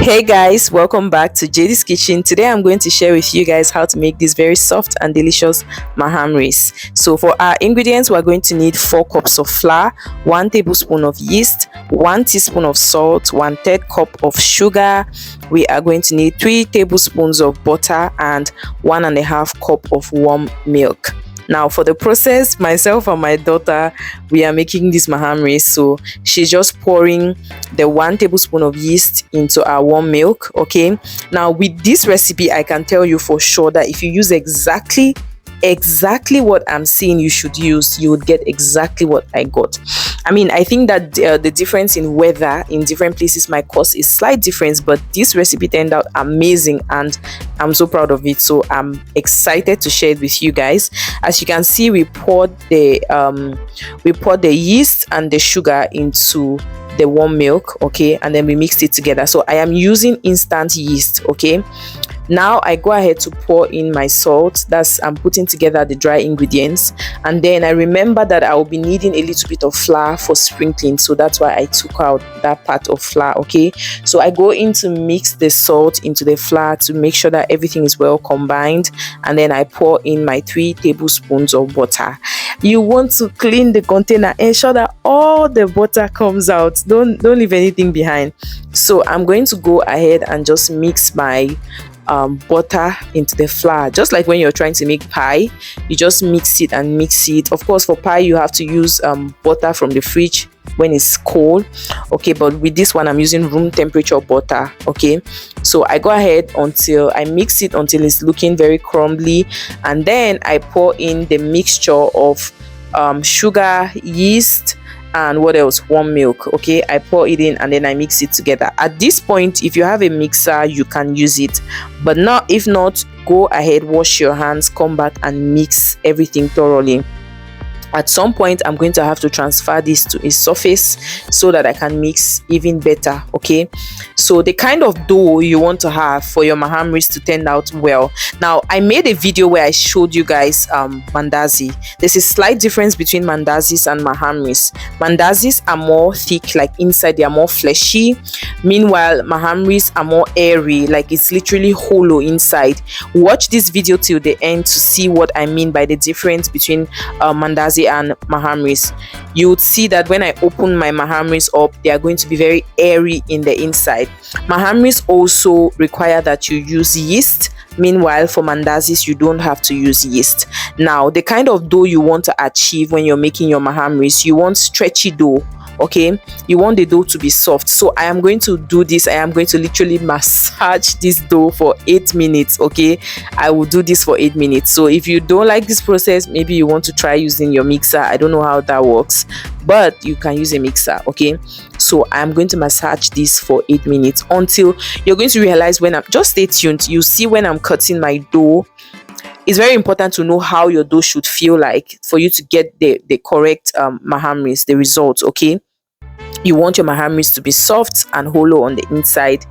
Hey guys, welcome back to JD's Kitchen. Today I'm going to share with you guys how to make these very soft and delicious mahamris. So for our ingredients, we're going to need 4 cups of flour, 1 tablespoon of yeast, 1 teaspoon of salt, 1/3 cup of sugar. We are going to need 3 tablespoons of butter and 1.5 cup of warm milk. Now for the process, myself and my daughter, we are making this mahamri. So she's just pouring the 1 tablespoon of yeast into our warm milk. Okay, now with this recipe, I can tell you for sure that if you use exactly what I'm saying you should use, you would get exactly what I got. I mean, I think that the difference in weather in different places might cause a slight difference, but this recipe turned out amazing and I'm so proud of it. So I'm excited to share it with you guys. As you can see, we poured the yeast and the sugar into the warm milk, okay, and then we mixed it together. So I am using instant yeast, okay. Now I go ahead to pour in my salt. I'm putting together the dry ingredients, and then I remember that I will be needing a little bit of flour for sprinkling, so that's why I took out that part of flour. Okay, so I go in to mix the salt into the flour to make sure that everything is well combined, and then I pour in my 3 tablespoons of butter. You want to clean the container, ensure that all the butter comes out, don't leave anything behind. So I'm going to go ahead and just mix my butter into the flour, just like when you're trying to make pie. You just mix it and mix it. Of course, for pie you have to use butter from the fridge when it's cold, okay, but with this one I'm using room temperature butter. Okay, so I go ahead until I mix it until it's looking very crumbly, and then I pour in the mixture of sugar, yeast, and what else, warm milk. Okay, I pour it in and then I mix it together. At this point, if you have a mixer, you can use it, but not if not, go ahead, wash your hands, come back and mix everything thoroughly. At some point I'm going to have to transfer this to a surface so that I can mix even better. Okay, so the kind of dough you want to have for your mahamris to turn out well. Now I made a video where I showed you guys mandazi. There's a slight difference between mandazis and mahamris. Mandazis are more thick, like inside they are more fleshy, meanwhile mahamris are more airy, like it's literally hollow inside. Watch this video till the end to see what I mean by the difference between mandazi and mahamris. You would see that when I open my mahamris up, they are going to be very airy in the inside. Mahamris also require that you use yeast, meanwhile for mandazis you don't have to use yeast. Now the kind of dough you want to achieve when you're making your mahamris, you want stretchy dough. Okay, you want the dough to be soft. So I am going to do this. I am going to literally massage this dough for 8 minutes. Okay, I will do this for 8 minutes. So if you don't like this process, maybe you want to try using your mixer. I don't know how that works, but you can use a mixer. Okay, so I'm going to massage this for 8 minutes until you're going to realize, when I'm just stay tuned, you see when I'm cutting my dough. It's very important to know how your dough should feel like for you to get the correct mahamris, the results. Okay, you want your mahamris to be soft and hollow on the inside,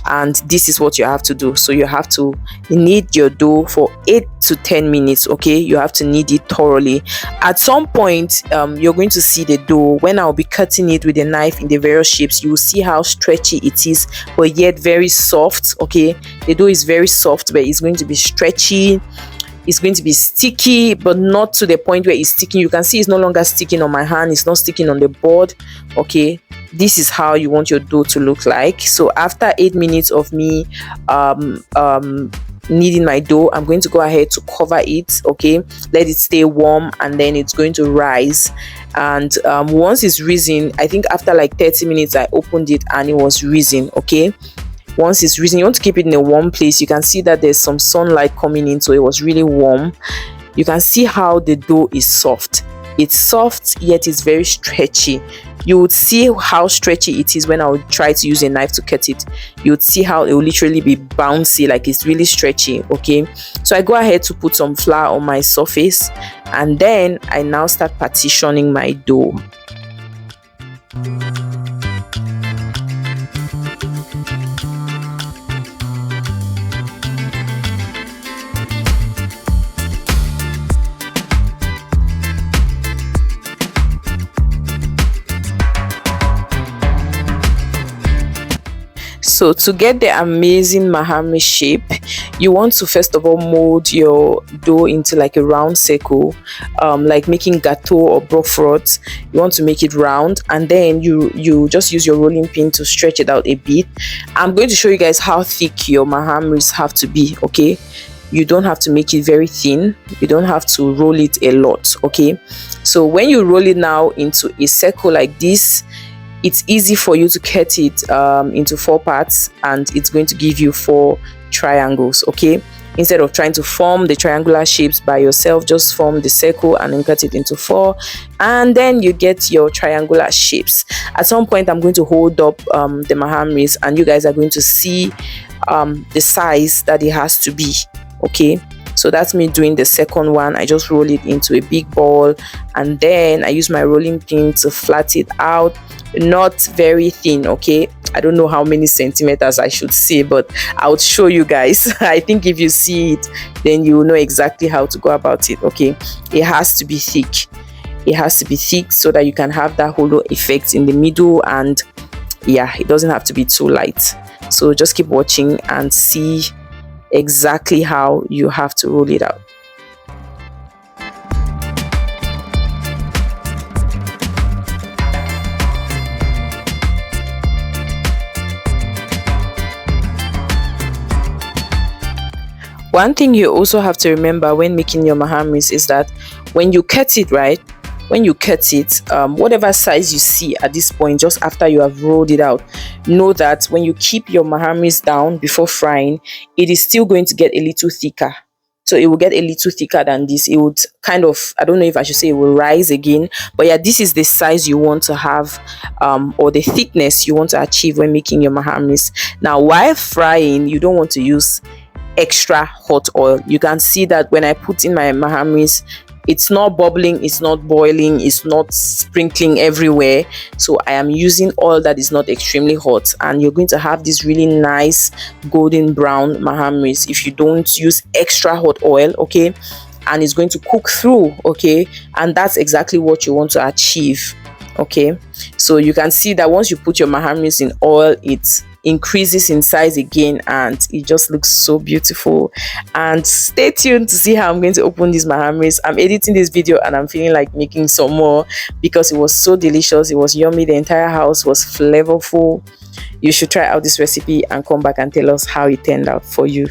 and this is what you have to do. So you have to knead your dough for 8 to 10 minutes. Okay, you have to knead it thoroughly. At some point you're going to see the dough. When I'll be cutting it with a knife in the various shapes, you will see how stretchy it is, but yet very soft. Okay, the dough is very soft, but it's going to be stretchy. It's going to be sticky, but not to the point where it's sticking. You can see it's no longer sticking on my hand, it's not sticking on the board. Okay, this is how you want your dough to look like. So after 8 minutes of me kneading my dough, I'm going to go ahead to cover it. Okay, let it stay warm, and then it's going to rise. And once it's risen, I think after like 30 minutes I opened it and it was risen. Okay, once it's risen, you want to keep it in a warm place. You can see that there's some sunlight coming in, so it was really warm. You can see how the dough is soft. It's soft, yet it's very stretchy. You would see how stretchy it is when I would try to use a knife to cut it. You would see how it will literally be bouncy, like it's really stretchy. Okay, so I go ahead to put some flour on my surface, and then I now start partitioning my dough. So to get the amazing mahamri shape, you want to first of all mold your dough into like a round circle, like making gâteau or brofrot. You want to make it round, and then you just use your rolling pin to stretch it out a bit. I'm going to show you guys how thick your mahamris have to be, okay? You don't have to make it very thin, you don't have to roll it a lot, okay? So when you roll it now into a circle like this, it's easy for you to cut it into 4 parts, and it's going to give you 4 triangles, okay? Instead of trying to form the triangular shapes by yourself, just form the circle and then cut it into 4, and then you get your triangular shapes. At some point I'm going to hold up the mahamris, and you guys are going to see the size that it has to be, okay? So that's me doing the second one. I just roll it into a big ball, and then I use my rolling pin to flat it out, not very thin, okay? I don't know how many centimeters I should say, but I'll show you guys. I think if you see it, then you will know exactly how to go about it, okay? It has to be thick. It has to be thick so that you can have that hollow effect in the middle, and yeah, it doesn't have to be too light. So just keep watching and see exactly how you have to roll it out. One thing you also have to remember when making your mahamris is that when you cut it, right, when you cut it, whatever size you see at this point, just after you have rolled it out, know that when you keep your mahamris down before frying, it is still going to get a little thicker. So it will get a little thicker than this. It would kind of, I don't know if I should say it will rise again, but yeah, this is the size you want to have, or the thickness you want to achieve when making your mahamris. Now while frying, you don't want to use extra hot oil. You can see that when I put in my mahamris, it's not bubbling, it's not boiling, it's not sprinkling everywhere. So I am using oil that is not extremely hot, and you're going to have this really nice golden brown mahamris if you don't use extra hot oil, okay? And it's going to cook through, okay? And that's exactly what you want to achieve, okay? So you can see that once you put your mahamris in oil, it increases in size again, and it just looks so beautiful. And stay tuned to see how I'm going to open these mahamris. I'm editing this video and I'm feeling like making some more because it was so delicious. It was yummy. The entire house was flavorful. You should try out this recipe and come back and tell us how it turned out for you.